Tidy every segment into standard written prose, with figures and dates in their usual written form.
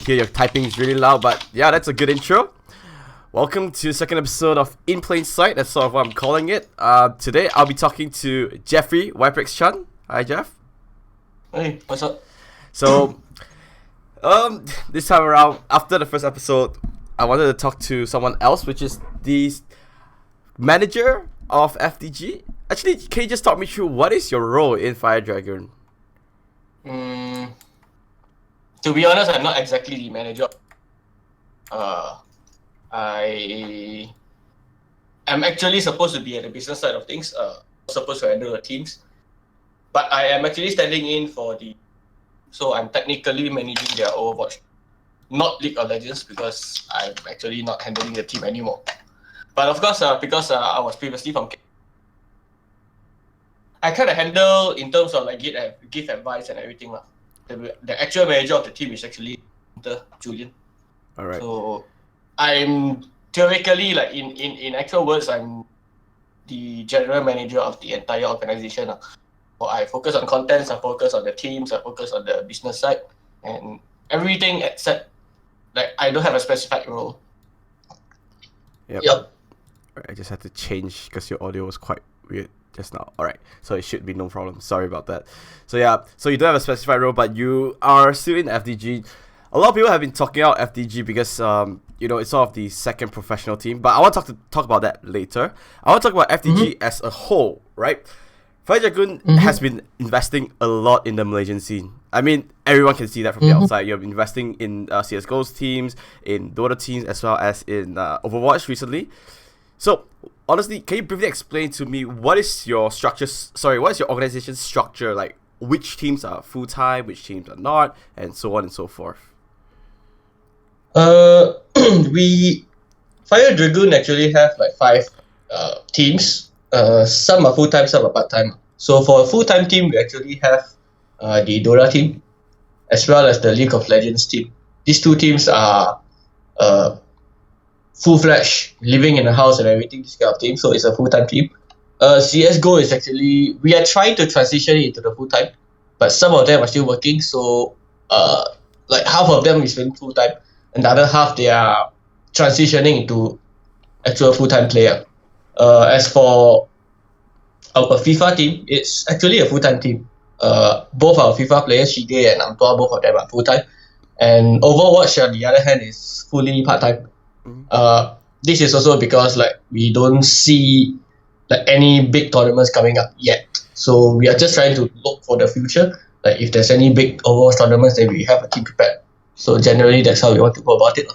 hear your typing is really loud, but yeah, that's a good intro. Welcome to the second episode of In Plain Sight. That's sort of what I'm calling it. Today I'll be talking to Jeffrey Vyprex Chan. Hi, Jeff. Hey, what's up? So, this time around, after the first episode, I wanted to talk to someone else, which is the manager of FDG. Actually, can you just talk me through what is your role in Fire Dragon? To be honest, I'm not exactly the manager. I am actually supposed to be at the business side of things. Supposed to handle the teams, but I am actually standing in for so I'm technically managing their Overwatch, not League of Legends, because I'm actually not handling the team anymore. But of course, because I was previously from, I kind of handle in terms of like give advice and everything lah. The actual manager of the team is actually Julian. All right. So I'm theoretically, like in actual words, I'm the general manager of the entire organization. So I focus on contents, I focus on the teams, I focus on the business side, and everything except like I don't have a specific role. Yep. I just had to change because your audio was quite weird just now. Alright, so it should be no problem. Sorry about that. So yeah, so you don't have a specified role, but you are still in FDG. A lot of people have been talking about FDG because it's sort of the second professional team. But I want to talk about that later. I want to talk about FDG as a whole, right? Fire Dragon has been investing a lot in the Malaysian scene. I mean, everyone can see that from the outside. You're investing in CSGO's teams, in Dota teams, as well as in Overwatch recently. So, honestly, can you briefly explain to me what is your structure? What is your organization's structure? Like, which teams are full time, which teams are not, and so on and so forth. We Fire Dragoon actually have like 5 teams. Some are full time, some are part time. So for a full time team, we actually have the Dota team, as well as the League of Legends team. These 2 teams are full-fledged, living in a house and everything, this kind of team, so it's a full-time team. CSGO is actually, we are trying to transition it into the full-time, but some of them are still working, so like half of them is in full-time, and the other half they are transitioning into actual full-time player. As for our FIFA team, it's actually a full-time team. Both our FIFA players, Shige and Amtua, both of them are full-time, and Overwatch on the other hand is fully part-time. This is also because like we don't see like any big tournaments coming up yet, so we are just trying to look for the future. Like if there's any big Overwatch tournaments, then we have a team prepared. So generally, that's how we want to go about it.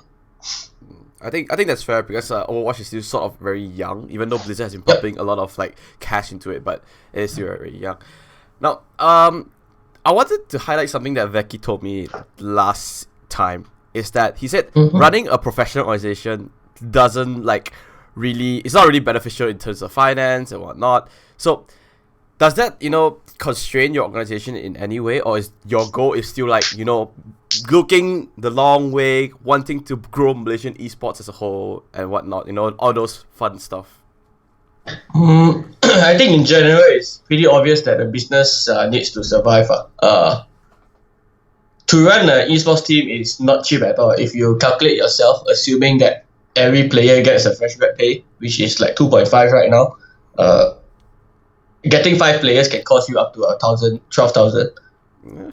I think that's fair because Overwatch is still sort of very young, even though Blizzard has been pumping a lot of like cash into it, but it is still very young. Now, I wanted to highlight something that Veki told me last time. Is that he said running a professional organization doesn't it's not really beneficial in terms of finance and whatnot. So does that constrain your organization in any way, or is your goal is still looking the long way, wanting to grow Malaysian esports as a whole and whatnot, all those fun stuff? I think in general it's pretty obvious that a business needs to survive. To run an esports team is not cheap at all. If you calculate yourself, assuming that every player gets a fresh grad pay, which is like 2.5 right now, getting 5 players can cost you up to 1,000, 12,000.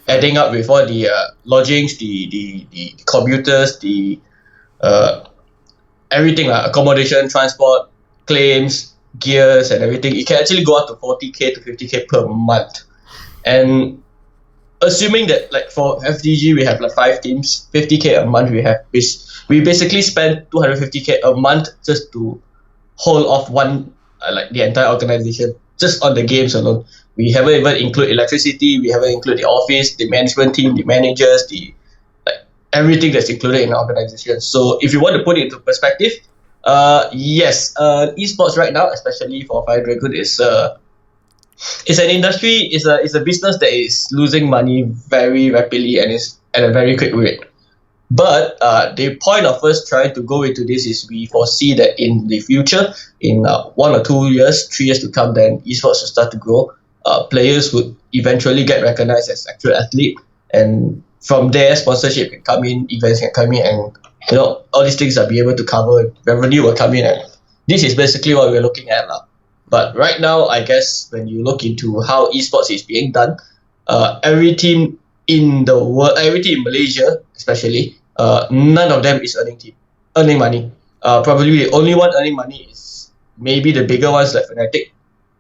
Adding up with all the lodgings, the computers, the everything like accommodation, transport, claims, gears, and everything, it can actually go up to 40k to 50k per month. And assuming that like for FDG we have like 5 teams, 50k a month, we basically spend 250k a month just to hold off one the entire organization just on the games alone. We haven't even include electricity, we haven't include the office, the management team, the managers, the everything that's included in the organization. So if you want to put it into perspective, yes, esports right now, especially for Fire Dragon, it's an industry, it's a business that is losing money very rapidly and is at a very quick rate. But the point of us trying to go into this is we foresee that in the future, in 1 or 2 years, 3 years to come, then esports will start to grow. Players would eventually get recognized as actual athlete, and from there, sponsorship can come in, events can come in, and all these things are be able to cover. Revenue will come in, and this is basically what we're looking at now. But right now, I guess when you look into how esports is being done, every team in the world, every team in Malaysia, especially, none of them is earning money. Probably the only one earning money is maybe the bigger ones like Fnatic,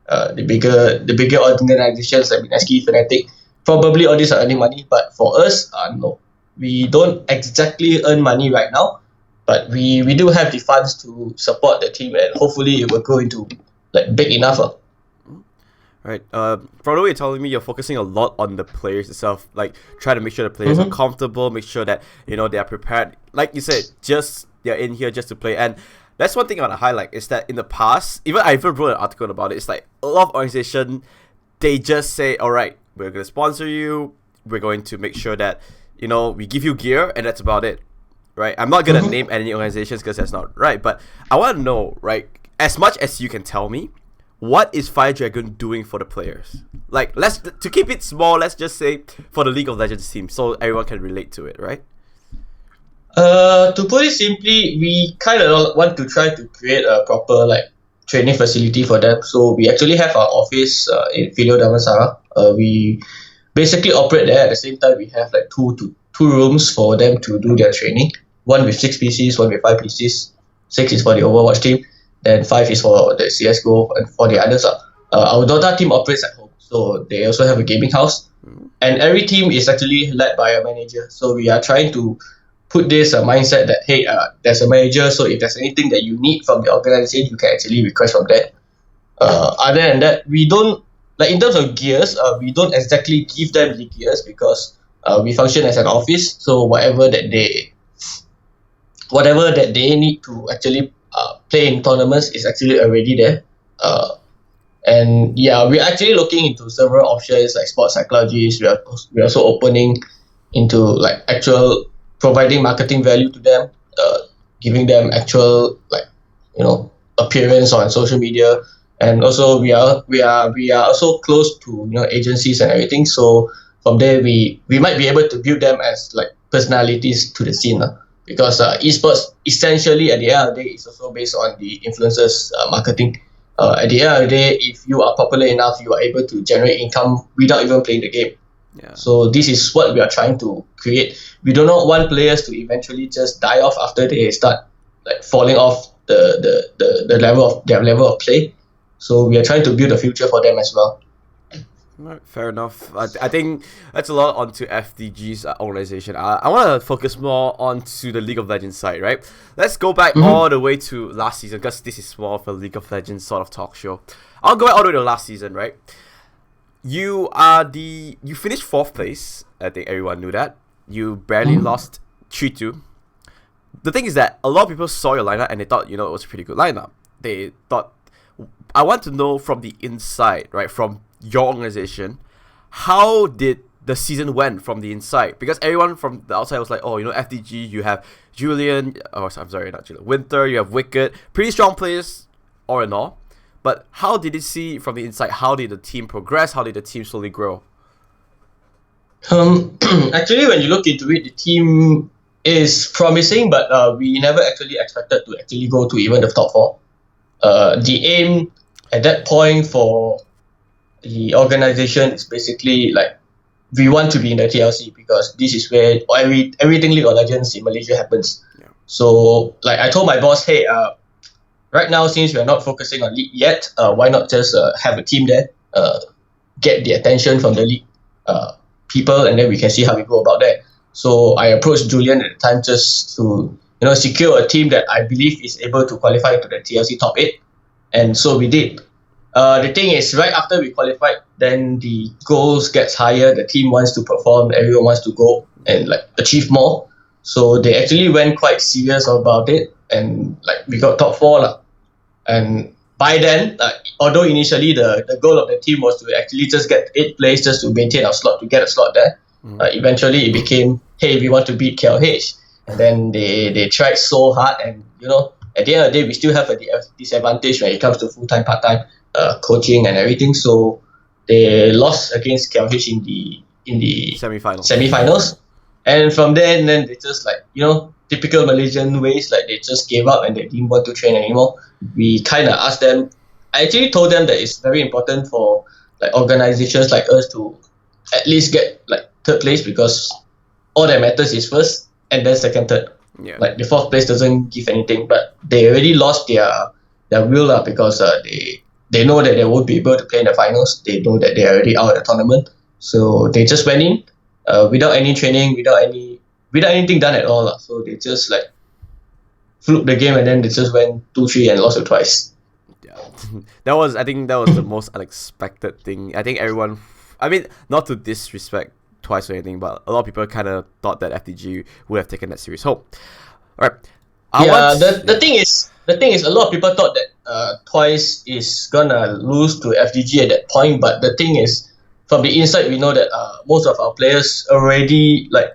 the bigger organizations like Minaski, Fnatic. Probably all these are earning money, but for us, no, we don't exactly earn money right now, but we do have the funds to support the team, and hopefully it will grow into like big enough. Right. From the way you're telling me, you're focusing a lot on the players itself, like try to make sure the players are comfortable, make sure that they are prepared. Like you said, just they're in here just to play, and that's one thing I want to highlight is that in the past, I even wrote an article about it. It's like a lot of organizations, they just say, all right, we're going to sponsor you. We're going to make sure that, we give you gear, and that's about it, right? I'm not going to name any organizations because that's not right. But I want to know, right, as much as you can tell me, what is Fire Dragon doing for the players? Like, to keep it small, let's just say for the League of Legends team, so everyone can relate to it, right? To put it simply, we kind of want to try to create a proper training facility for them. So we actually have our office in Filio Damansara. We basically operate there. At the same time, we have two rooms for them to do their training. One with 6 PCs, one with 5 PCs. 6 is for the Overwatch team, then 5 is for the CSGO, and for the others. Our Dota team operates at home, so they also have a gaming house. And every team is actually led by a manager. So we are trying to put this mindset that, hey, there's a manager, so if there's anything that you need from the organization, you can actually request from that. Other than that, we don't, in terms of gears, we don't exactly give them the gears because we function as an office, so whatever that they need to actually play in tournaments is actually already there. And yeah, we're actually looking into several options like sports psychologists. We're also opening into actual providing marketing value to them, giving them actual appearance on social media, and also we are also close to agencies and everything. So from there we might be able to build them as personalities to the scene, because esports essentially at the end of the day is also based on the influencers marketing. At the end of the day, if you are popular enough, you are able to generate income without even playing the game. Yeah. So this is what we are trying to create. We do not want players to eventually just die off after they start falling off the level of play. So we are trying to build a future for them as well. Right, fair enough. I think that's a lot onto FDG's organization. I want to focus more onto the League of Legends side, right? Let's go back all the way to last season, because this is more of a League of Legends sort of talk show. I'll go back all the way to last season, right? You finished 4th place. I think everyone knew that. You barely lost 3-2. The thing is that a lot of people saw your lineup and they thought, it was a pretty good lineup. They thought, I want to know from the inside, right, from your organization, how did the season went from the inside? Because everyone from the outside was like, oh, FDG, you have Julian, not Julian, Winter, you have Wicked, pretty strong players, all in all. But how did you see from the inside? How did the team progress? How did the team slowly grow? Actually, when you look into it, the team is promising, but we never actually expected to actually go to even the top 4. The aim at that point for the organization is basically we want to be in the TLC, because this is where everything League of Legends in Malaysia happens. Yeah. So I told my boss, hey, right now, since we're not focusing on League yet, why not just have a team there, get the attention from the League people, and then we can see how we go about that. So I approached Julian at the time just to secure a team that I believe is able to qualify to the TLC top 8, and so we did. The thing is, right after we qualified, then the goals gets higher. The team wants to perform. Everyone wants to go and achieve more. So they actually went quite serious about it, and we got top 4 . And by then, although initially the goal of the team was to actually just get 8th place just to maintain our slot, to get a slot there, eventually it became, hey, we want to beat KLH. And then they tried so hard, and at the end of the day, we still have a disadvantage when it comes to full-time, part-time coaching and everything. So they lost against KLH in the Semi-finals. Semi-finals. And from there, and then they just like, typical Malaysian ways, like they just gave up and they didn't want to train anymore. We kind of asked them. I actually told them that it's very important for like organizations like us to at least get like third place, because all that matters is first and then second, third. Yeah. Like the fourth place doesn't give anything, but they already lost their will because they know that they won't be able to play in the finals. They know that they're already out of the tournament, so they just went in without any training, without anything done at all. So they just like fluked the game, and then they just went 2-3 and lost it twice. Yeah, I think that was the most unexpected thing. I think everyone, I mean, not to disrespect Twice or anything, but a lot of people kind of thought that FDG would have taken that series home. All right. The thing is, a lot of people thought that Twice is gonna lose to FDG at that point. But the thing is, from the inside, we know that most of our players already like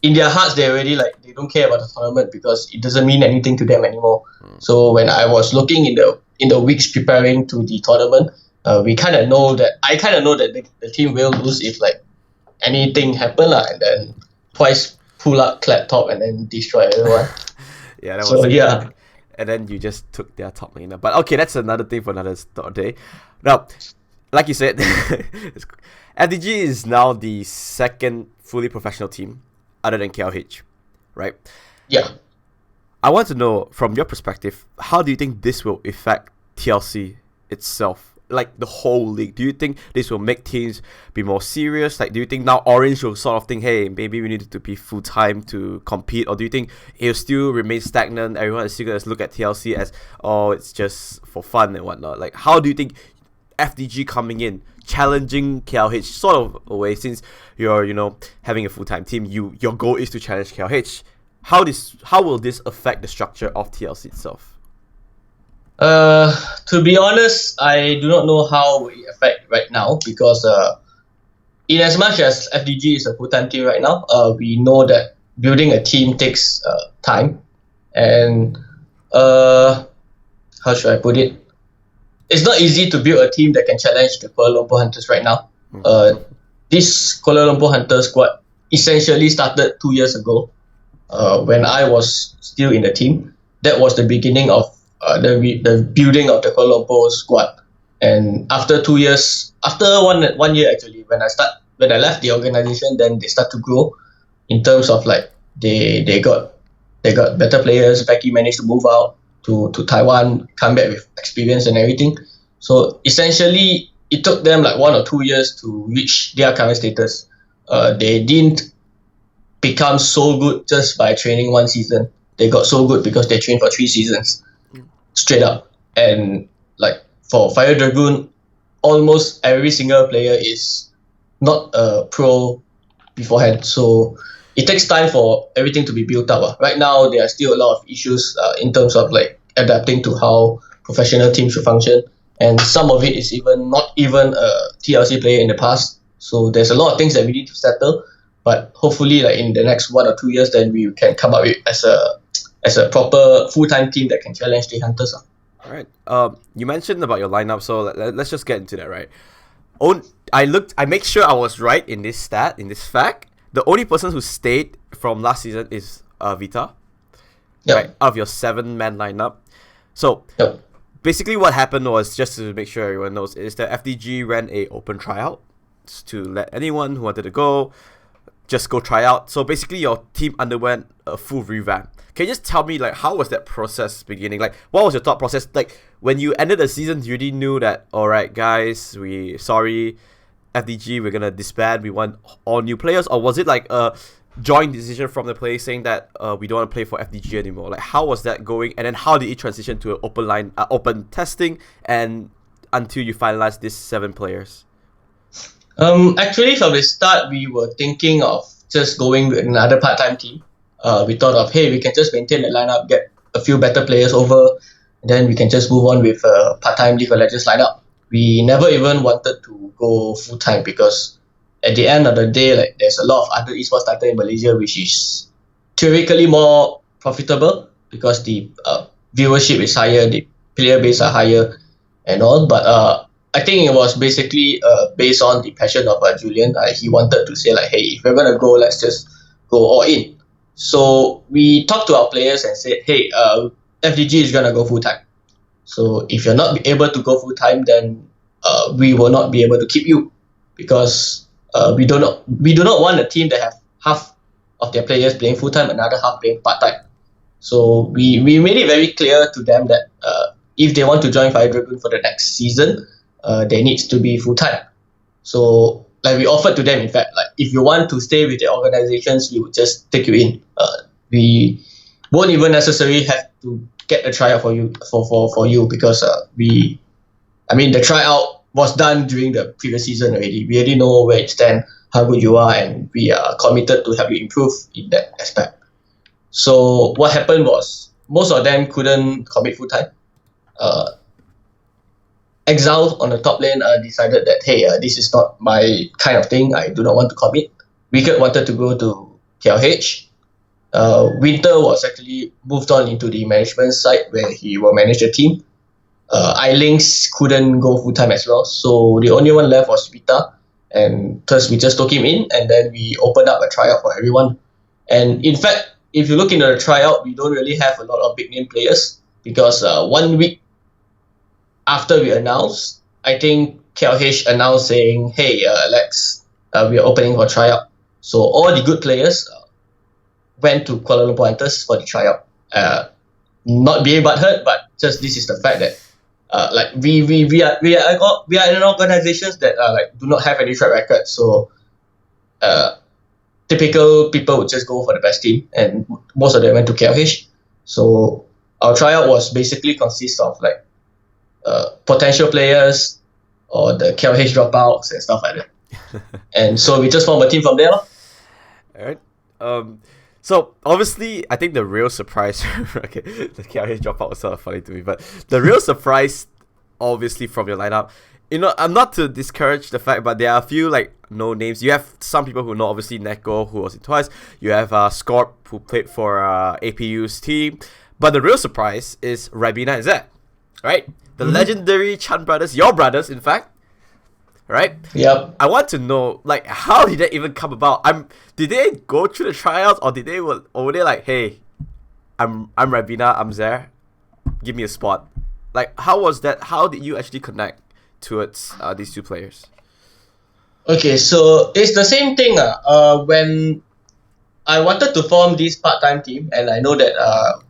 in their hearts they already like they don't care about the tournament because it doesn't mean anything to them anymore. So when I was looking in the weeks preparing to the tournament, I kind of know that the team will lose if like anything happen and then Twice pull up clap top and then destroy everyone. Yeah, that so was yeah. And then you just took their top laner. But okay, that's another thing for another day. Now, like you said, FDG is now the second fully professional team other than KLH, right? Yeah. I want to know, from your perspective, how do you think this will affect TLC itself? Like the whole league, do you think this will make teams be more serious? Like, do you think now Orange will sort of think, hey, maybe we need to be full time to compete, or do you think it'll still remain stagnant? Everyone is still gonna look at TLC as, oh, it's just for fun and whatnot. Like, how do you think FDG coming in, challenging KLH, sort of a way, since you're having a full time team, your goal is to challenge KLH? How will this affect the structure of TLC itself? To be honest, I do not know how it will affect right now because in as much as FDG is a full-time team right now, we know that building a team takes time, and how should I put it? It's not easy to build a team that can challenge the Kuala Lumpur Hunters right now. This Kuala Lumpur Hunter squad essentially started 2 years ago when I was still in the team. That was the beginning of the building of the Kuala Lumpur squad. And after 2 years, after one year actually, when I left the organization, then they start to grow in terms of like they got better players. Becky managed to move out to Taiwan, come back with experience and everything. So essentially, it took them like 1 or 2 years to reach their current status. They didn't become so good just by training one season. They got so good because they trained for 3 seasons straight up. And like for Fire Dragoon, almost every single player is not a pro beforehand. So it takes time for everything to be built up. Right now, there are still a lot of issues in terms of like adapting to how professional teams should function. And some of it is not even a TLC player in the past. So there's a lot of things that we need to settle. But hopefully, like in the next 1 or 2 years, then we can come up with as a proper full-time team that can challenge the Hunters. All right. You mentioned about your lineup, so let's just get into that, right? I made sure I was right in this fact. The only person who stayed from last season is Vita. Yep. Right, out of your 7-man lineup. So Yep. basically what happened was, just to make sure everyone knows, is that FDG ran a open tryout to let anyone who wanted to go just go try out. So basically your team underwent a full revamp. Can you just tell me, like, how was that process beginning? Like, what was your thought process? Like, when you ended the season, you already knew that, alright guys, FDG, we're gonna disband, we want all new players? Or was it like a joint decision from the players saying that we don't want to play for FDG anymore? Like, how was that going? And then how did it transition to an open testing, and until you finalized these 7 players? Actually, from the start, we were thinking of just going with another part-time team. We thought of, hey, we can just maintain the lineup, get a few better players over, then we can just move on with a part-time League of Legends lineup. We never even wanted to go full-time because at the end of the day, like, there's a lot of other esports titles in Malaysia which is theoretically more profitable because the viewership is higher, the player base are higher and all. But I think it was basically based on the passion of Julian. He wanted to say like, hey, if we're gonna go, let's just go all in. So we talked to our players and said, hey, FDG is gonna go full time. So if you're not able to go full time, then we will not be able to keep you, because we do not want a team that have half of their players playing full time, another half playing part time. So we made it very clear to them that if they want to join Fire Dragon for the next season, they need to be full time. So like we offered to them, in fact, like if you want to stay with the organizations, we would just take you in. We won't even necessarily have to get a tryout for you for you, because the tryout was done during the previous season already. We already know where it stands, how good you are, and we are committed to help you improve in that aspect. So what happened was most of them couldn't commit full time. Exile on the top lane decided that, hey, this is not my kind of thing. I do not want to commit. Wicked wanted to go to KLH. Winter was actually moved on into the management side where he will manage the team. Links couldn't go full time as well, so the only one left was Vita, and thus we just took him in, and then we opened up a tryout for everyone. And in fact, if you look into the tryout, we don't really have a lot of big name players, because 1 week after we announced, I think KLH announced saying, hey, Alex, we are opening for tryout. So all the good players went to Kuala Lumpur Hunters for the tryout. Not being butthurt, but just this is the fact that we are in organizations that do not have any track record. So typical people would just go for the best team, and most of them went to KLH. So our tryout was basically consist of potential players or the KLH dropouts and stuff like that. And so we just formed a team from there. Alright. So obviously, I think the real surprise, okay, the KLH dropout was sort of funny to me, but the real surprise, obviously, from your lineup, I'm not to discourage the fact, but there are a few no names. You have some people who know, obviously Neko, who was in twice. You have Scorp, who played for APU's team. But the real surprise is Ribena and Zed, right? The legendary Chan brothers, your brothers, in fact. Right? Yep. I want to know, how did that even come about? Did they go through the tryouts, or were they hey, I'm Ribena, I'm Zer, give me a spot? How was that? How did you actually connect towards these two players? Okay, so it's the same thing. When I wanted to form this part-time team, and I know that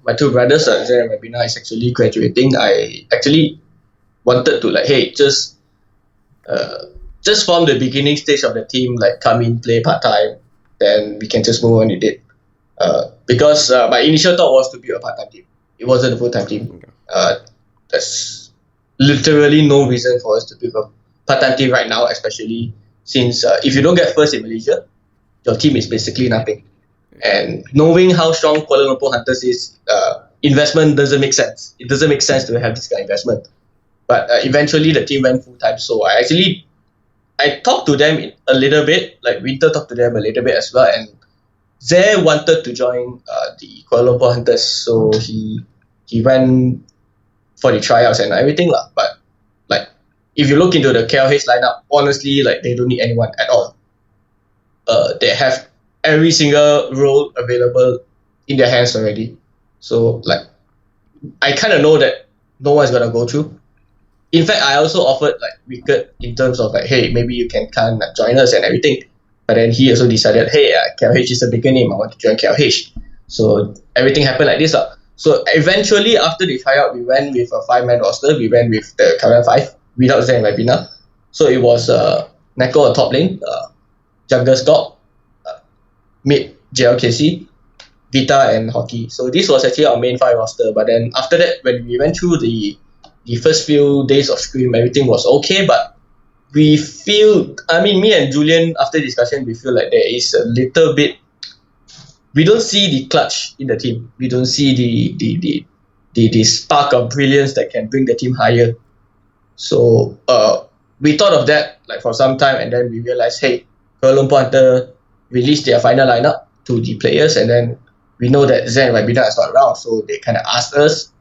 my two brothers, Zer and Ribena, is actually graduating, I actually wanted to hey, just form the beginning stage of the team, come in, play part-time, then we can just move on with it. Because my initial thought was to be a part-time team. It wasn't a full-time team. There's literally no reason for us to be a part-time team right now, especially since if you don't get first in Malaysia, your team is basically nothing. And knowing how strong Kuala Lumpur Hunters is, investment doesn't make sense. It doesn't make sense to have this kind of investment. But eventually the team went full-time, so I talked to them a little bit, Winter talked to them a little bit as well, and Zay wanted to join the Kuala Lumpur Hunters, so he went for the tryouts and everything lah. But if you look into the KLH lineup, honestly, they don't need anyone at all. They have every single role available in their hands already. So I kind of know that no one's gonna go through. In fact, I also offered Wicked in terms of hey, maybe you can come join us and everything. But then he also decided, hey, KLH is a bigger name, I want to join KLH. So everything happened like this. So eventually, after the tryout, we went with a 5-man roster. We went with the current 5 without Zen and Ribena. So it was Neko on top lane, jungle Scott, mid JLKC, Vita and Hockey. So this was actually our main 5 roster. But then after that, when we went through the first few days of Scream, everything was okay, but we feel, me and Julian, after discussion, we feel there is a little bit, we don't see the clutch in the team. We don't see the spark of brilliance that can bring the team higher. So we thought of that for some time, and then we realized, hey, Kuala Lumpur Hunter released their final lineup to the players, and then we know that Zen and Ribena is not around, so they kind of asked us,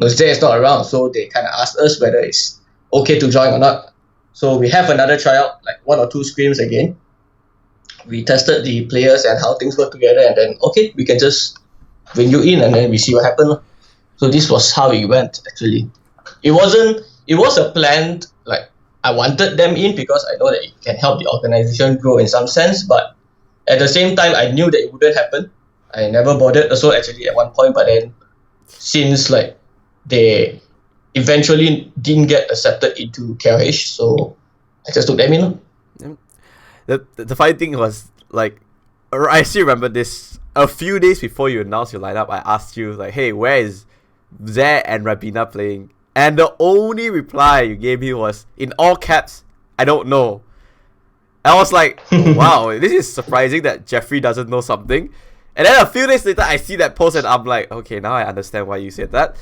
Zen is not around, so they kind of asked us whether it's okay to join or not. So we have another tryout, 1 or 2 scrims again. we tested the players and how things work together, and then okay, we can just bring you in, and then we see what happens. So this was how it went. Actually, it wasn't. It was a planned, like, I wanted them in because I know that it can help the organization grow in some sense, but at the same time, I knew that it wouldn't happen. I never bothered also actually at one point, but then since like they eventually didn't get accepted into KLH, so I just took them in. The funny thing was, like, I still remember this. A few days before you announced your lineup, I asked you, like, hey, where is Zé and Rabina playing? And the only reply you gave me was, in all caps, I don't know. I was like, wow, this is surprising that Jeffrey doesn't know something. And then a few days later, I see that post and I'm like, okay, now I understand why you said that.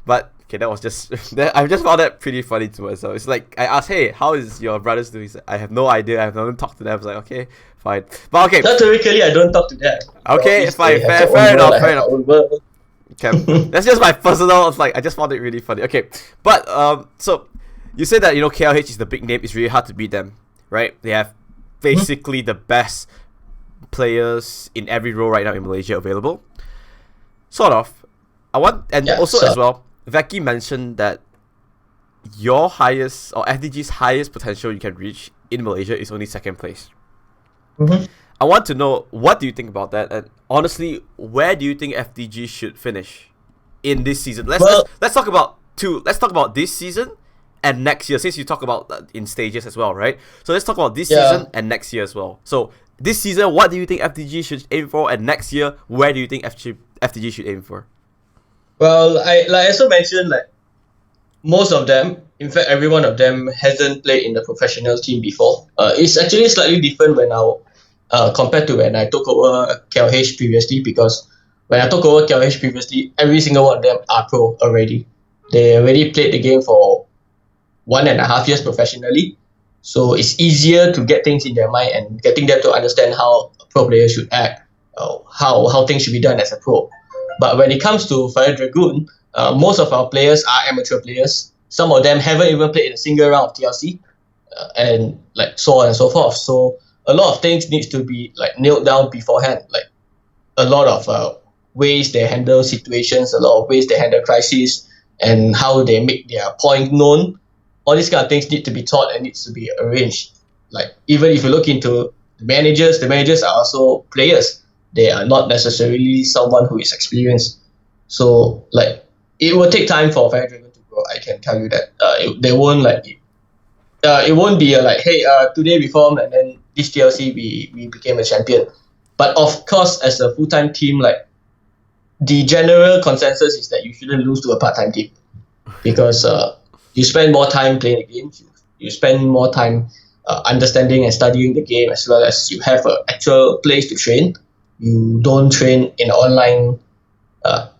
But, okay, that was just... I just found that pretty funny to myself. It's like, I asked, hey, how is your brothers doing? He said, I have no idea. I have not talked to them. I was like, okay, fine. But okay. Rhetorically, I don't talk to them. Okay, fine. Fair enough. Fair enough. Okay. That's just my personal... It's like, I just found it really funny. Okay. But, so, you said that, KLH is the big name. It's really hard to beat them, right? They have basically the best players in every role right now in Malaysia available. Sort of. As well, Vaki mentioned that your highest, or FDG's highest potential you can reach in Malaysia is only second place. Mm-hmm. I want to know, what do you think about that? And honestly, where do you think FDG should finish in this season? Let's talk about Let's talk about this season and next year, since you talk about in stages as well, right? So let's talk about this season and next year as well. So this season, what do you think FDG should aim for? And next year, where do you think FDG should aim for? Well, I also mentioned, like, most of them, in fact, every one of them hasn't played in the professional team before. It's actually slightly different when compared to when I took over KLH previously, because when I took over KLH previously, every single one of them are pro already. They already played the game for 1.5 years professionally, so it's easier to get things in their mind and getting them to understand how a pro player should act, how things should be done as a pro. But when it comes to Fire Dragoon, most of our players are amateur players. Some of them haven't even played in a single round of TLC, and like so on and so forth. So a lot of things needs to be like nailed down beforehand. Like a lot of ways they handle situations, a lot of ways they handle crises, and how they make their point known. All these kind of things need to be taught and needs to be arranged. Like, even if you look into the managers are also players. They are not necessarily someone who is experienced. So, like, it will take time for Fire Dragon to grow. I can tell you that. It won't be like, hey, today we formed and then this TLC we became a champion. But of course, as a full-time team, like, the general consensus is that you shouldn't lose to a part-time team, because you spend more time playing the games, you spend more time understanding and studying the game, as well as you have an actual place to train. You don't train in online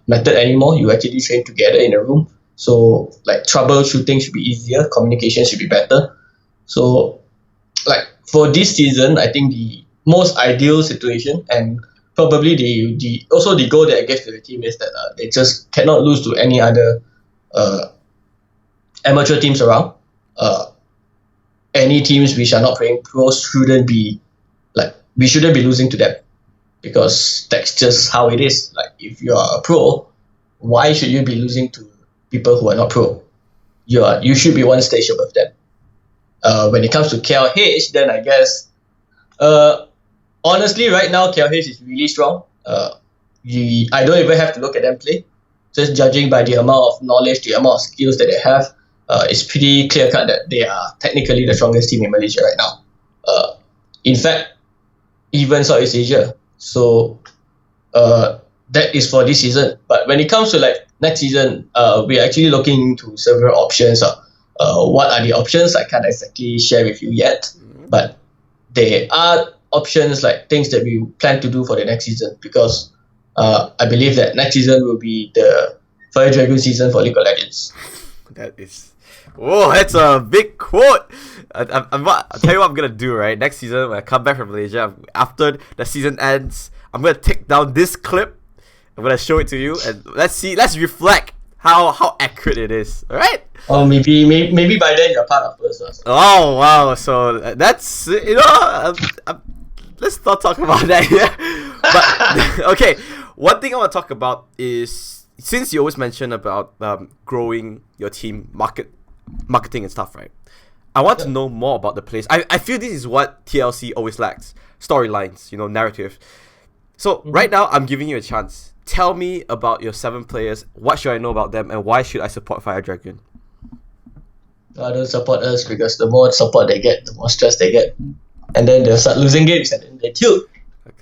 method anymore. You actually train together in a room. So, like, troubleshooting should be easier, communication should be better. So, like, for this season, I think the most ideal situation, and probably the goal that I gave to the team, is that they just cannot lose to any other amateur teams around. Any teams which are not playing pros shouldn't be losing to them, because that's just how it is. Like, if you are a pro, why should you be losing to people who are not pro? You should be one stage above them. When it comes to KLH, then I guess, honestly, right now KLH is really strong. I don't even have to look at them play. Just judging by the amount of knowledge, the amount of skills that they have, it's pretty clear cut that they are technically the strongest team in Malaysia right now. In fact, even Southeast Asia. So that is for this season. But when it comes to like next season, we're actually looking into several options. What are the options? I can't exactly share with you yet, but there are options, like things that we plan to do for the next season, because I believe that next season will be the Fire Dragon season for League of Legends. That's a big quote. I'll tell you what I'm gonna do, right? Next season, when I come back from Malaysia, after the season ends, I'm gonna take down this clip. I'm gonna show it to you, and let's reflect how accurate it is. All right? Or maybe by then you're part of us. Oh wow! So that's let's not talk about that here. But okay, one thing I want to talk about is, since you always mention about growing your team, marketing and stuff, right? I want to know more about the players. I feel this is what TLC always lacks: storylines, narrative. So right now, I'm giving you a chance. Tell me about your 7 players. What should I know about them, and why should I support Fire Dragon? Don't support us, because the more support they get, the more stress they get, and then they'll start losing games and then they tilt.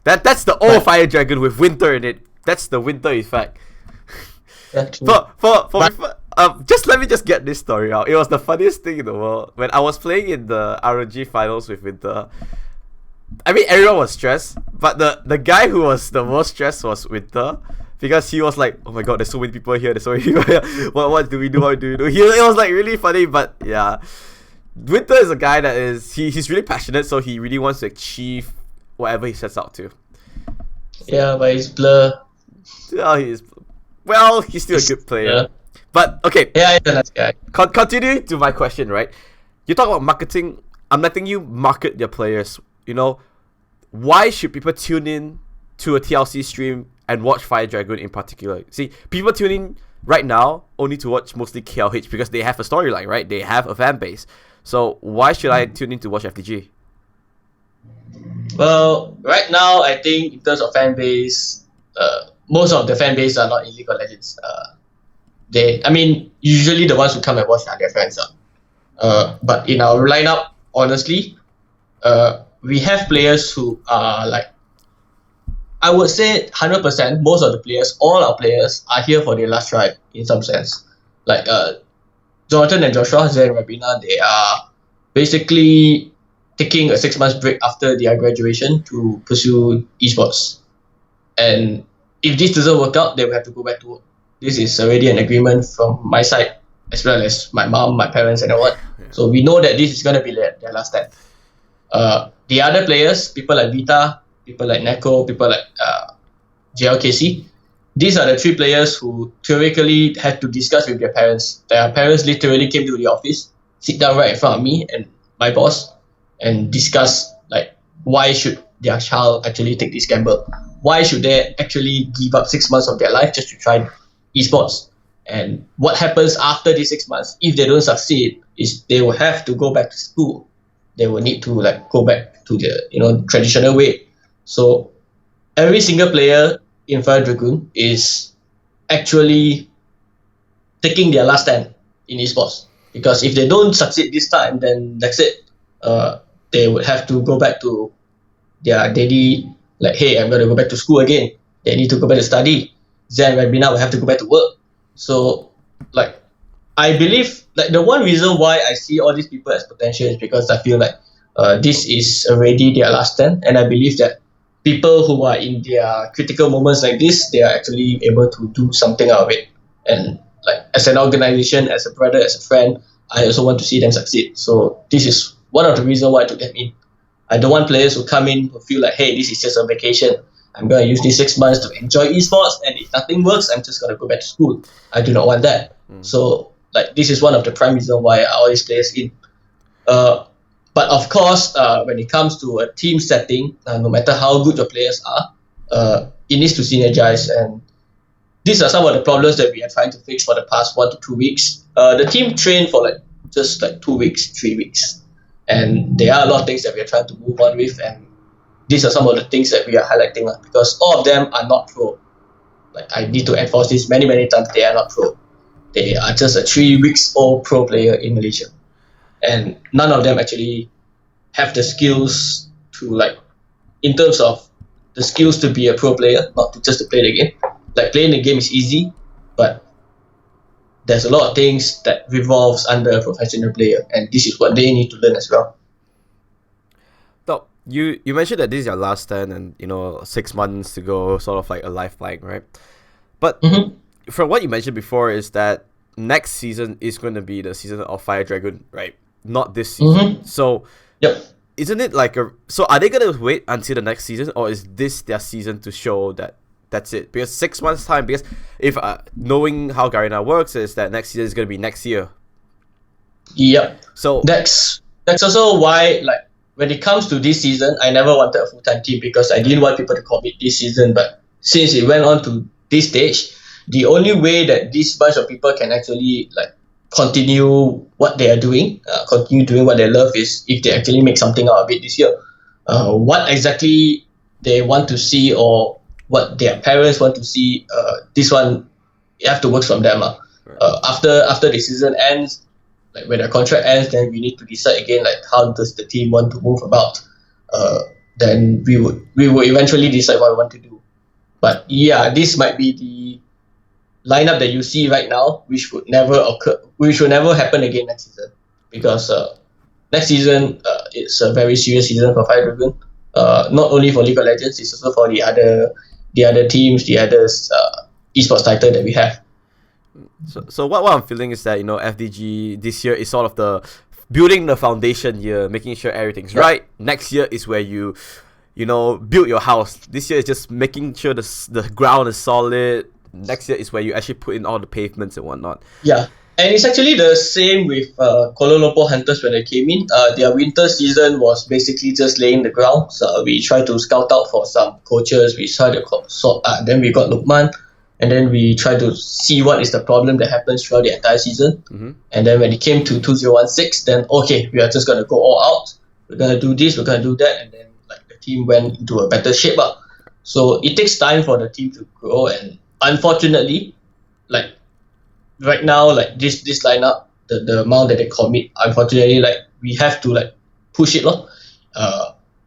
That's the old Fire Dragon with winter in it. That's the winter effect. Yeah, true. Just let me just get this story out. It was the funniest thing in the world when I was playing in the ROG finals with Winter. I mean, everyone was stressed, but the guy who was the most stressed was Winter, because he was like, "Oh my god, there's so many people here. There's so many people here. What do we do? How do we do?" It was like really funny, but yeah, Winter is a guy that he's really passionate, so he really wants to achieve whatever he sets out to. Yeah, but he's blur. Yeah, he's still a good player. Yeah. But okay. Yeah, he's a nice guy. Continuing to my question, right? You talk about marketing. I'm letting you market your players. Why should people tune in to a TLC stream and watch Fire Dragon in particular? See, people tune in right now only to watch mostly KLH because they have a storyline, right? They have a fan base. So why should I tune in to watch FDG? Well, right now, I think in terms of fan base, most of the fan base are not in League of Legends. Usually the ones who come and watch are their friends. But in our lineup, honestly, we have players who are like, I would say 100%, most of the players, all our players are here for their last try in some sense. Like Jonathan and Joshua, Zen and Rabina, they are basically taking a 6 months break after their graduation to pursue esports. And if this doesn't work out, they will have to go back to work. This is already an agreement from my side, as well as my mom, my parents, and all. So we know that this is going to be their last stand. The other players, people like Vita, people like Neko, people like JLKC, these are the 3 players who theoretically had to discuss with their parents. Their parents literally came to the office, sit down right in front of me and my boss, and discuss like why should their child actually take this gamble? Why should they actually give up 6 months of their life just to try esports? And what happens after these 6 months if they don't succeed is they will have to go back to school. They will need to go back to the traditional way. So every single player in Fire Dragoon is actually taking their last stand in esports, because if they don't succeed this time, then that's it. They would have to go back to their daddy, like, hey, I'm going to go back to school again. They need to go back to study. Zen and Rabina will have to go back to work. So I believe the one reason why I see all these people as potential is because I feel like this is already their last stand, and I believe that people who are in their critical moments like this, they are actually able to do something out of it. And as an organization, as a brother, as a friend, I also want to see them succeed. So this is one of the reasons why I took them in. I don't want players who come in who feel like, hey, this is just a vacation. I'm going to use these 6 months to enjoy esports, and if nothing works, I'm just going to go back to school. I do not want that. So this is one of the prime reasons why I always players in. But of course, when it comes to a team setting, no matter how good your players are, it needs to synergize. And these are some of the problems that we are trying to fix for the past 1 to 2 weeks. The team trained for just 2 weeks, 3 weeks. And there are a lot of things that we are trying to move on with. And these are some of the things that we are highlighting, because all of them are not pro. I need to enforce this many, many times. They are not pro. They are just a 3 weeks old pro player in Malaysia. And none of them actually have the skills to in terms of the skills to be a pro player, not just to play the game. Playing the game is easy, but there's a lot of things that revolves under a professional player, and this is what they need to learn as well. So you mentioned that this is your last stand, and 6 months to go, sort of like a lifeline, right? But from what you mentioned before is that next season is going to be the season of Fire Dragon, right? Not this season. So isn't it so are they going to wait until the next season, or is this their season to show that that's it? Because 6 months time, because if knowing how Garena works is that next season is going to be next year. Yep. So that's also why when it comes to this season, I never wanted a full-time team because I didn't want people to commit this season. But since it went on to this stage, the only way that this bunch of people can actually like continue what they are doing, continue doing what they love, is if they actually make something out of it this year. What exactly they want to see or what their parents want to see, this one you have to work from them. After the season ends, like when the contract ends, then we need to decide again like how does the team want to move about. Then we would eventually decide what we want to do. But yeah, this might be the lineup that you see right now, which would never happen again next season, because next season it's a very serious season for Fire Dragon. Not only for League of Legends, it's also for the other teams, the other esports title that we have. So what I'm feeling is that, FDG this year is sort of the building the foundation year, making sure everything's right. Next year is where you build your house. This year is just making sure the ground is solid. Next year is where you actually put in all the pavements and whatnot. Yeah, and it's actually the same with Kuala Lumpur Hunters when they came in. Their winter season was basically just laying the ground. So we tried to scout out for some coaches. We tried to then we got Lukman, and then we tried to see what is the problem that happens throughout the entire season. Mm-hmm. And then when it came to 2016, then okay, we are just gonna go all out. We're gonna do this. We're gonna do that, and then like the team went into a better shape up. So it takes time for the team to grow, and unfortunately, like right now, like this lineup, the amount that they commit, unfortunately, like we have to like push it lor.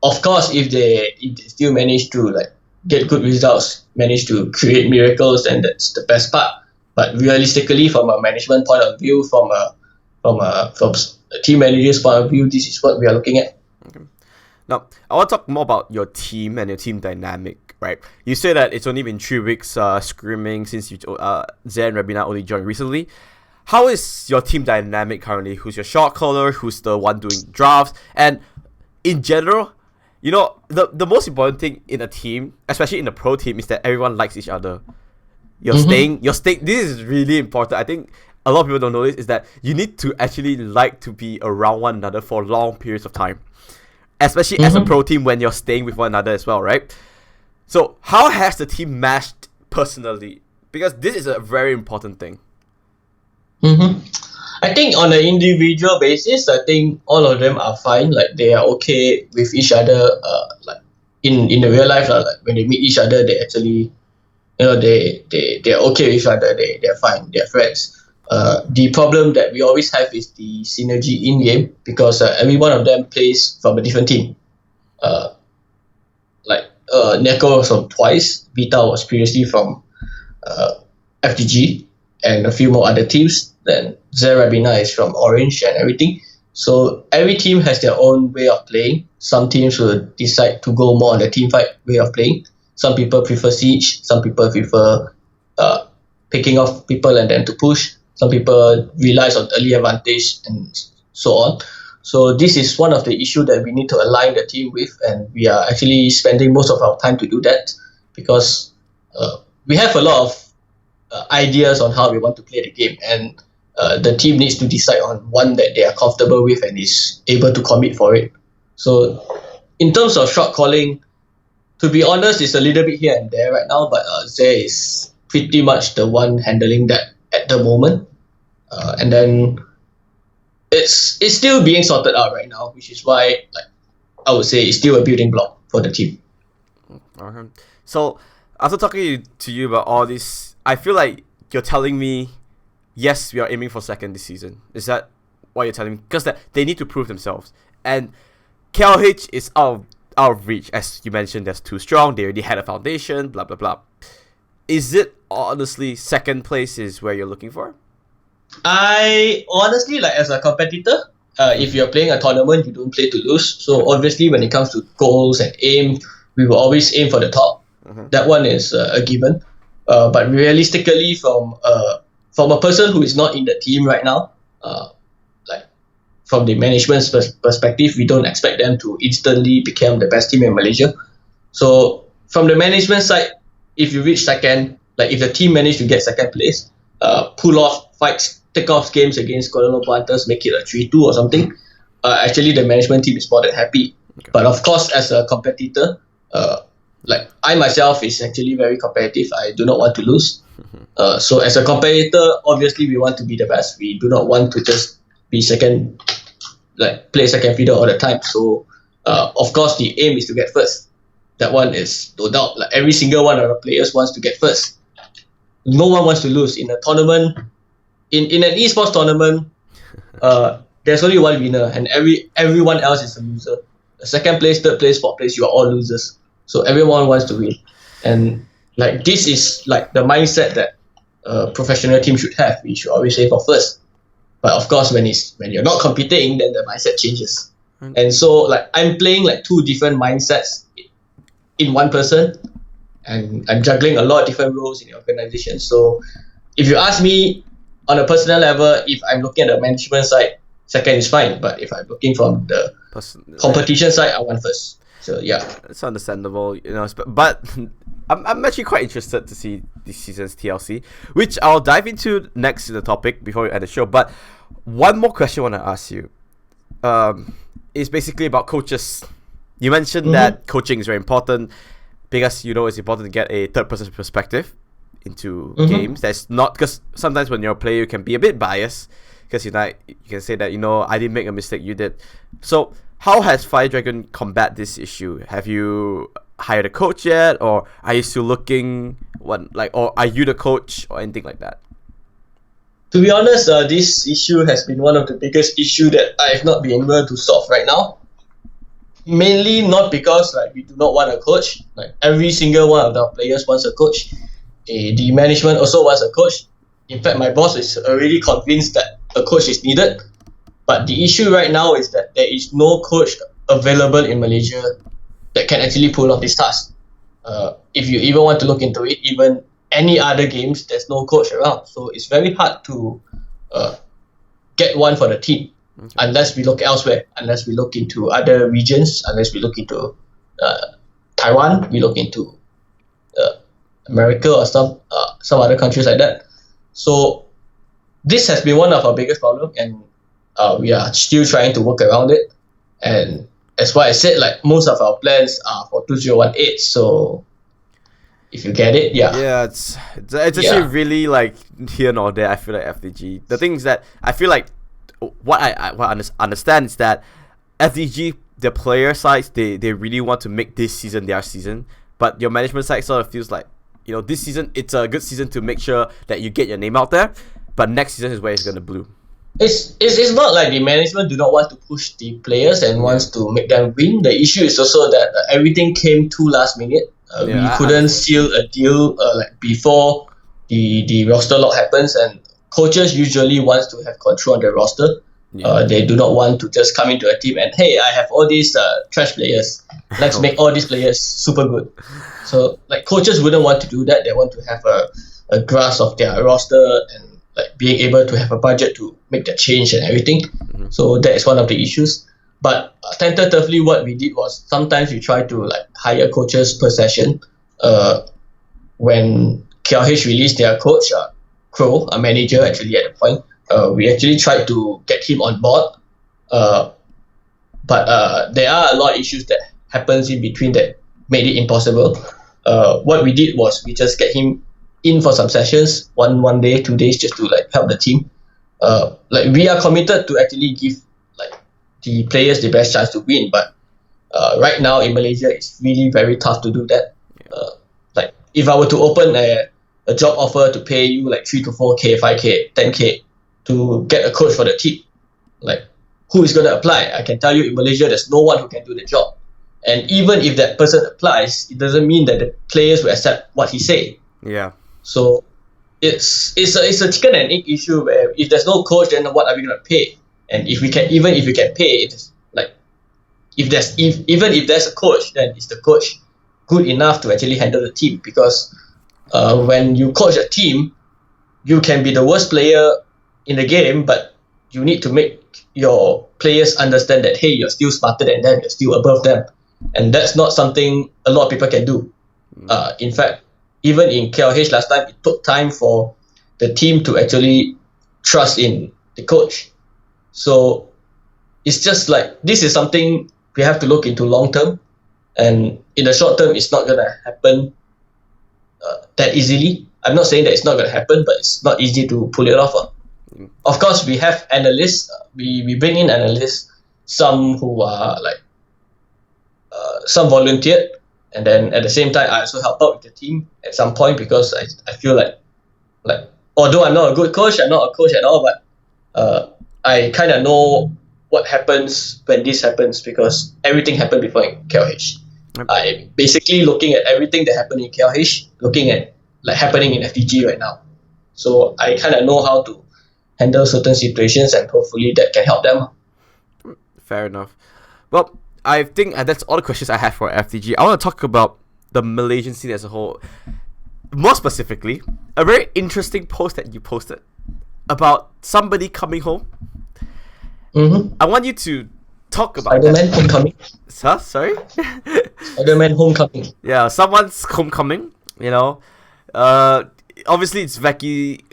Of course, if they still manage to like get good results, manage to create miracles, then that's the best part. But realistically, from a management point of view, from a team manager's point of view, this is what we are looking at. Okay. Now, I want to talk more about your team and your team dynamic. Right, you say that it's only been 3 weeks screaming since Zay and Rabina only joined recently. How is your team dynamic currently? Who's your shot caller? Who's the one doing drafts? And in general, the most important thing in a team, especially in a pro team, is that everyone likes each other. You're staying. This is really important. I think a lot of people don't know this, is that you need to actually like to be around one another for long periods of time, especially as a pro team when you're staying with one another as well, right? So, how has the team meshed personally? Because this is a very important thing. I think on an individual basis, I think all of them are fine. Like they are okay with each other. Like in the real life, like when they meet each other, they actually, they're okay with each other. They're fine. They're friends. The problem that we always have is the synergy in game, because every one of them plays from a different team. Neko was from Twice, Vita was previously from FDG, and a few more other teams. Then Rabina is from Orange and everything. So every team has their own way of playing. Some teams will decide to go more on the team fight way of playing. Some people prefer siege. Some people prefer picking off people and then to push. Some people relies on early advantage and so on. So this is one of the issues that we need to align the team with, and we are actually spending most of our time to do that, because we have a lot of ideas on how we want to play the game, and the team needs to decide on one that they are comfortable with and is able to commit for it. So in terms of shot calling, to be honest, it's a little bit here and there right now, but Zay is pretty much the one handling that at the moment. And then it's still being sorted out right now, which is why I would say it's still a building block for the team. Okay. So after talking to you about all this, I feel like you're telling me, yes, we are aiming for second this season. Is that what you're telling me? Because they need to prove themselves. And KLH is out of reach. As you mentioned, that's too strong. They already had a foundation, blah, blah, blah. Is it honestly second place is where you're looking for? I honestly, as a competitor, if you're playing a tournament, you don't play to lose. So obviously, when it comes to goals and aim, we will always aim for the top. That one is a given. But realistically, from a person who is not in the team right now, from the management's perspective, we don't expect them to instantly become the best team in Malaysia. So from the management side, if you reach second, if the team managed to get second place, pull off fights, take off games against Kuala Lumpur Hunters, make it a 3-2 or something, actually the management team is more than happy. But of course, as a competitor, like I myself is actually very competitive. I do not want to lose. So as a competitor, obviously we want to be the best. We do not want to just be second, like play second fiddle all the time. So of course the aim is to get first. That one is no doubt. Like every single one of the players wants to get first. No one wants to lose in a tournament. In an esports tournament, there's only one winner, and everyone else is a loser. Second place, third place, fourth place, you are all losers. So everyone wants to win, and like this is like the mindset that a professional team should have. We should always aim for first. But of course, when you're not competing, then the mindset changes. And so like I'm playing like two different mindsets in one person, and I'm juggling a lot of different roles in the organization. So if you ask me on a personal level, if I'm looking at the management side, second is fine. But if I'm looking from the competition side, I want first. So yeah, it's understandable, but I'm actually quite interested to see this season's TLC, which I'll dive into next in the topic before we end the show. But one more question I want to ask you is basically about coaches. You mentioned that coaching is very important because it's important to get a third person perspective into games. That's not because sometimes when you're a player you can be a bit biased because you can say that I didn't make a mistake, you did. So how has Fire Dragon combat this issue? Have you hired a coach yet, or are you still looking? Or are you the coach or anything like that? To be honest, this issue has been one of the biggest issue that I have not been able to solve right now. Mainly not because we do not want a coach. Like every single one of the players wants a coach. The management also wants a coach. In fact, my boss is already convinced that a coach is needed. But the issue right now is that there is no coach available in Malaysia that can actually pull off this task. If you even want to look into it, even any other games, there's no coach around. So it's very hard to get one for the team. Okay. Unless we look elsewhere, unless we look into other regions, unless we look into Taiwan, we look into America or some other countries like that. So this has been one of our biggest problems, and we are still trying to work around it. And that's why I said most of our plans are for 2018. So if you get it, yeah, it's actually really here nor there. I feel like FDG. The thing is that I feel like what I understand is that FDG, the player sides, they really want to make this season their season, but your management side sort of feels like this season it's a good season to make sure that you get your name out there, but next season is where it's gonna bloom. It's not like the management do not want to push the players and wants to make them win. The issue is also that everything came too last minute. We couldn't seal a deal before the roster lock happens, and coaches usually wants to have control on the roster. They do not want to just come into a team and, hey, I have all these trash players. Let's make all these players super good. So coaches wouldn't want to do that. They want to have a grasp of their roster and being able to have a budget to make that change and everything. So that is one of the issues. But tentatively, what we did was sometimes we try to hire coaches per session. When KLH released their coach, Crow, a manager actually at the point, we actually tried to get him on board. But there are a lot of issues that happens in between that made it impossible. What we did was we just get him in for some sessions, one day, 2 days, just to help the team. We are committed to actually give the players the best chance to win, but right now in Malaysia it's really very tough to do that. If I were to open a job offer to pay you 3 to 4k, 5k, 10k to get a coach for the team, who is going to apply? I can tell you in Malaysia there's no one who can do the job, and even if that person applies, it doesn't mean that the players will accept what he say. So it's a chicken and egg issue where if there's no coach, then what are we going to pay? And if we can pay, it's if there's a coach, then is the coach good enough to actually handle the team? Because when you coach a team, you can be the worst player in the game, but you need to make your players understand that, hey, you're still smarter than them, you're still above them, and that's not something a lot of people can do. In fact, even in KLH last time, it took time for the team to actually trust in the coach. So it's just this is something we have to look into long term, and in the short term, it's not gonna happen that easily. I'm not saying that it's not gonna happen, but it's not easy to pull it off. Of course, we have analysts. We bring in analysts, some who are like some volunteered, and then at the same time, I also help out with the team at some point because I feel like although I'm not a good coach, I'm not a coach at all, but I kind of know what happens when this happens because everything happened before in KLH. I'm basically looking at everything that happened in KLH, looking at like happening in FDG right now. So I kind of know how to handle certain situations, and hopefully that can help them. Fair enough. Well, I think that's all the questions I have for FDG. I want to talk about the Malaysian scene as a whole. More specifically, a very interesting post that you posted about somebody coming home. Mm-hmm. I want you to talk about Spider-Man Homecoming. Huh? Sorry? Spider-Man Homecoming. Yeah, someone's homecoming, you know. Obviously it's Becky.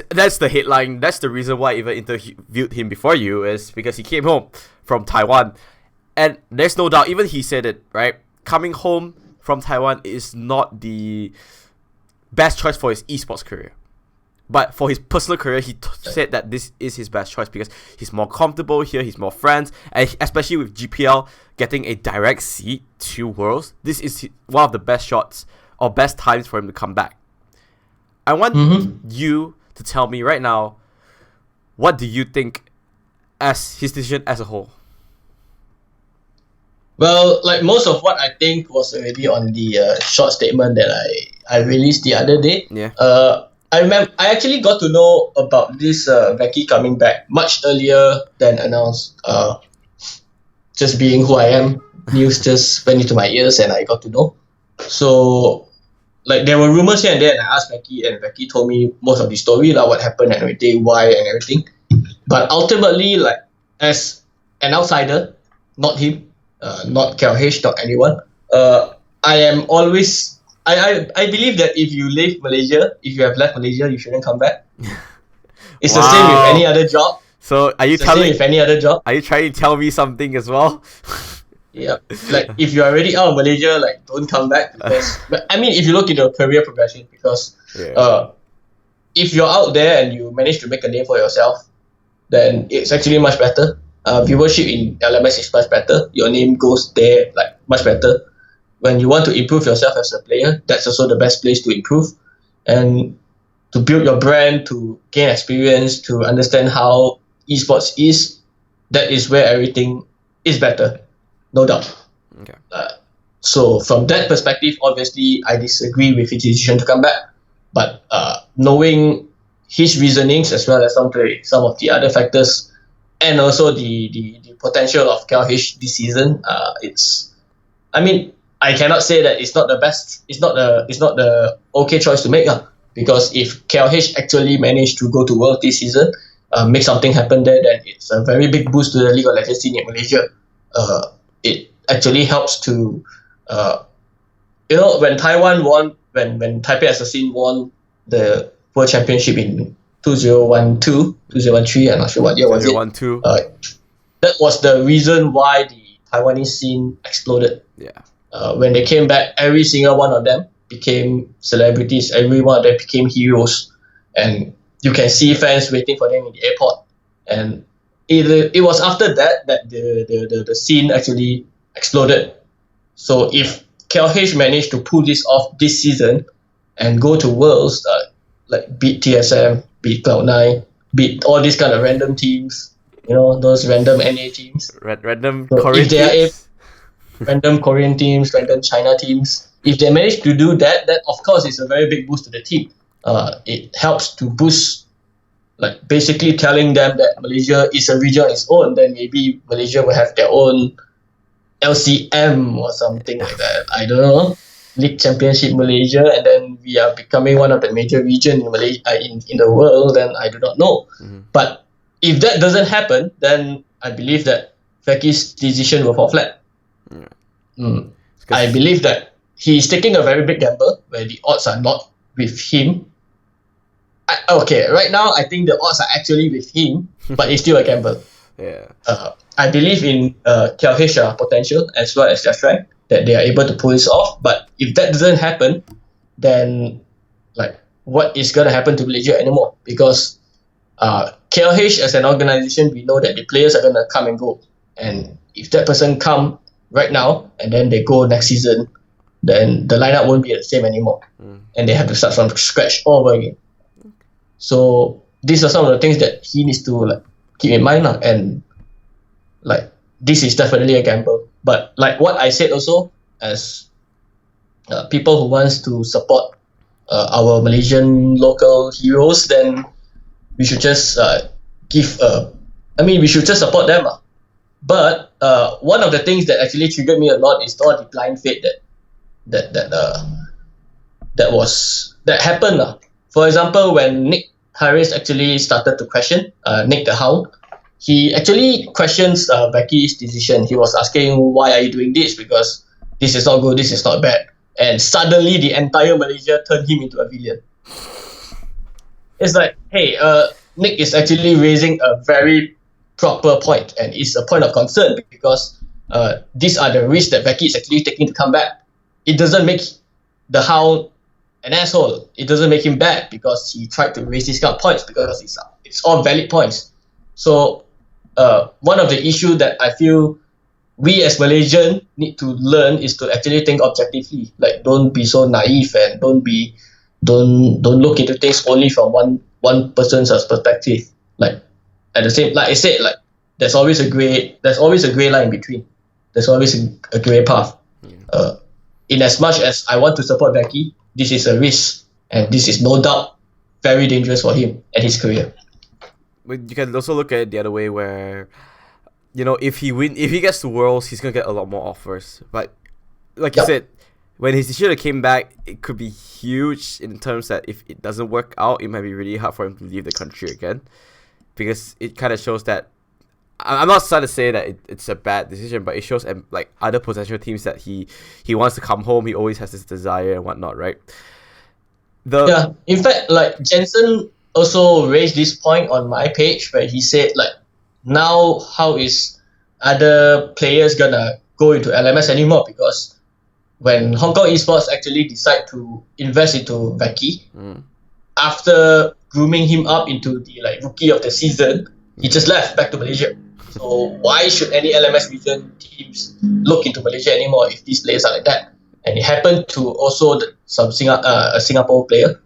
That's the headline. That's the reason why I even interviewed him before you, is because he came home from Taiwan. And there's no doubt, even he said it, right? Coming home from Taiwan is not the best choice for his esports career. But for his personal career, he said that this is his best choice because he's more comfortable here, he's more friends, and especially with GPL getting a direct seat to Worlds, this is one of the best shots or best times for him to come back. I want you to tell me right now, what do you think as his decision as a whole? Well, like most of what I think was already on the short statement that I released the other day. Yeah. I actually got to know about this Becky coming back much earlier than announced. Just being who I am, news just went into my ears and I got to know. So, like there were rumors here and there, and I asked Becky, and Becky told me most of the story, like what happened and everything, why and everything. But ultimately, like as an outsider, not him, not KLH, not anyone. I am always I believe that if you leave Malaysia, if you have left Malaysia, you shouldn't come back. It's the same with any other job. So are you It's the same with any other job. Are you trying to tell me something as well? Yeah, like if you're already out of Malaysia, like don't come back. Because, but I mean, if you look into career progression, because if you're out there and you manage to make a name for yourself, then it's actually much better. Viewership in LMS is much better. Your name goes there like much better. When you want to improve yourself as a player, that's also the best place to improve and to build your brand, to gain experience, to understand how esports is. That is where everything is better, no doubt. Okay. So from that perspective, obviously, I disagree with his decision to come back. But knowing his reasonings as well as some of the other factors, and also the potential of KLH this season, I cannot say that it's not the best. It's not the okay choice to make, because if KLH actually managed to go to World this season, make something happen there, then it's a very big boost to the League of Legends scene in Malaysia. It actually helps to, when Taiwan won, when Taipei Assassin won the World Championship in 2012, 2013, I'm not sure what year was it. 2012. That was the reason why the Taiwanese scene exploded. Yeah. When they came back, every single one of them became celebrities. Every one of them became heroes, and you can see fans waiting for them in the airport. And it was after that the scene actually exploded. So if KLH managed to pull this off this season and go to Worlds, like beat TSM, beat Cloud9, beat all these kind of random teams, those random NA teams, Random so Korean if they are teams. random Korean teams, random China teams. If they manage to do that, that of course is a very big boost to the team. It helps to boost, like basically telling them that Malaysia is a region on its own. Then maybe Malaysia will have their own LCM or something like that. I don't know, League Championship Malaysia, and then we are becoming one of the major regions in Malaysia in the world. Then I do not know. But if that doesn't happen, then I believe that Feki's decision will fall flat. I believe that he's taking a very big gamble where the odds are not with him. Right now I think the odds are actually with him, but it's still a gamble. Yeah. I believe in KLH potential as well as their strength that they are able to pull this off. But if that doesn't happen, then like what is gonna happen to Malaysia anymore? Because KLH as an organization, we know that the players are gonna come and go, and if that person come right now and then they go next season, then the lineup won't be the same anymore, and they have to start from scratch all over again. So these are some of the things that he needs to like keep in mind, and like this is definitely a gamble. But like what I said also, as people who wants to support our Malaysian local heroes, then we should just give. We should just support them. But one of the things that actually triggered me a lot is all the blind faith that happened. For example, when Nick Harris actually started to question Nick the Hound, he actually questions Becky's decision. He was asking, why are you doing this? Because this is not good, this is not bad. And suddenly the entire Malaysia turned him into a villain. It's like, hey, Nick is actually raising a very proper point, and it's a point of concern because these are the risks that Becky is actually taking to come back. It doesn't make the Hound an asshole. It doesn't make him bad because he tried to raise these kind of points, because it's all valid points. So one of the issues that I feel we as Malaysian need to learn is to actually think objectively. Like, don't be so naive, and don't look into things only from one person's perspective. Like at the same, like I said, like there's always a gray line in between. There's always a gray path. In as much as I want to support Becky, this is a risk, and this is no doubt very dangerous for him and his career. But you can also look at it the other way, where if he gets to Worlds, he's gonna get a lot more offers. But like you said, when his decision came back, it could be huge in terms that if it doesn't work out, it might be really hard for him to leave the country again, because it kind of shows that. I'm not trying to say that it's a bad decision, but it shows like other potential teams that he wants to come home. He always has this desire and whatnot, right? In fact, like Jensen also raised this point on my page where he said, like, now how is other players gonna go into LMS anymore? Because when Hong Kong esports actually decide to invest into Becky, after grooming him up into the like rookie of the season, he just left back to Malaysia. So why should any LMS region teams look into Malaysia anymore if these players are like that? And it happened to also a Singapore player,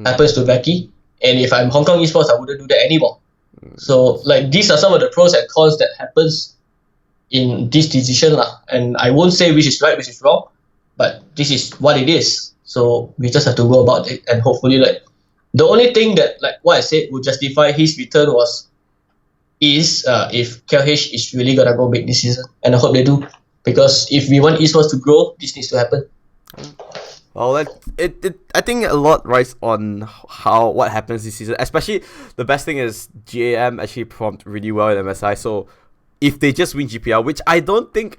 happens to Becky. And if I'm Hong Kong esports, I wouldn't do that anymore. So like these are some of the pros and cons that happens in this decision lah. And I won't say which is right, which is wrong, but this is what it is. So we just have to go about it, and hopefully, like, the only thing that, like what I said, would justify his return is if KLH is really gonna go big this season, and I hope they do, because if we want esports to grow, this needs to happen. Well, I think a lot rides on what happens this season. Especially, the best thing is GAM actually performed really well in MSI. So if they just win GPL, which I don't think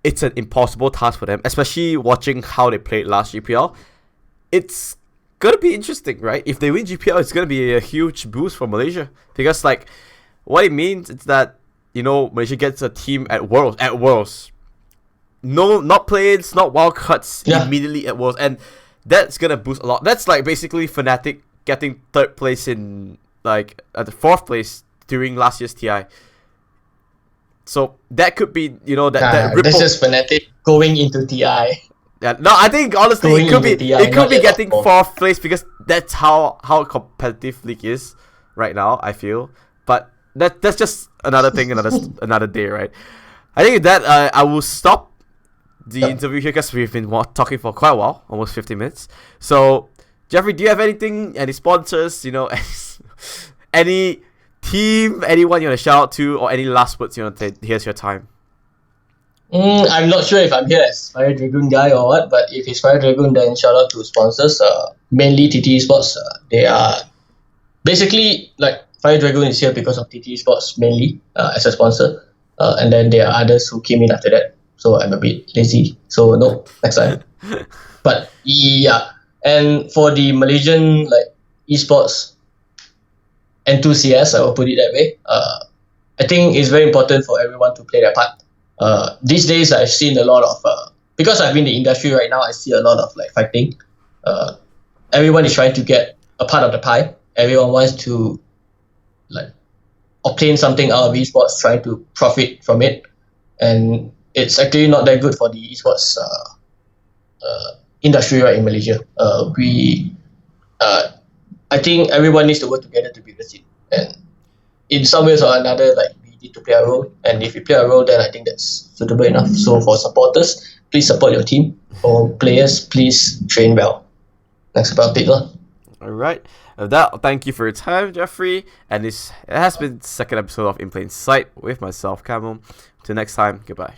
it's an impossible task for them, especially watching how they played last GPL, it's gonna be interesting, right? If they win GPL, it's gonna be a huge boost for Malaysia, because like what it means is that Malaysia gets a team at Worlds. No, not play-ins, not wildcards, immediately at Worlds, and that's gonna boost a lot. That's like basically Fnatic getting third place in like at the fourth place during last year's TI. So that could be that ripple. This is Fnatic going into TI. Yeah, no, I think honestly it could be getting fourth place, because that's how competitive league is right now, I feel. But that's just another thing, another day, right? I think that I will stop the interview here, because we've been talking for quite a while, almost 50 minutes. So, Jeffrey, do you have anything, any sponsors, any team, anyone you want to shout out to, or any last words you want to say? Here's your time. I'm not sure if I'm here as Fire Dragoon guy or what, but if it's Fire Dragoon, then shout out to sponsors. Mainly TT Esports. They are basically like Fire Dragoon is here because of TT Esports mainly as a sponsor, and then there are others who came in after that. So I'm a bit lazy. So no, next time. But yeah, and for the Malaysian like esports enthusiasts, I will put it that way. I think it's very important for everyone to play their part. These days, I've seen a lot of because I've been in the industry right now. I see a lot of like fighting. Everyone is trying to get a part of the pie. Everyone wants to like obtain something out of esports, trying to profit from it, and it's actually not that good for the esports industry right in Malaysia. I think everyone needs to work together to build the scene, and in some ways or another, like we need to play a role. And if we play a role, then I think that's suitable enough. So for supporters, please support your team. For players, please train well. That's about it, lah. All right. With that, thank you for your time, Jeffrey. And it has been the second episode of In Plain Sight with myself, Camel. Till next time, goodbye.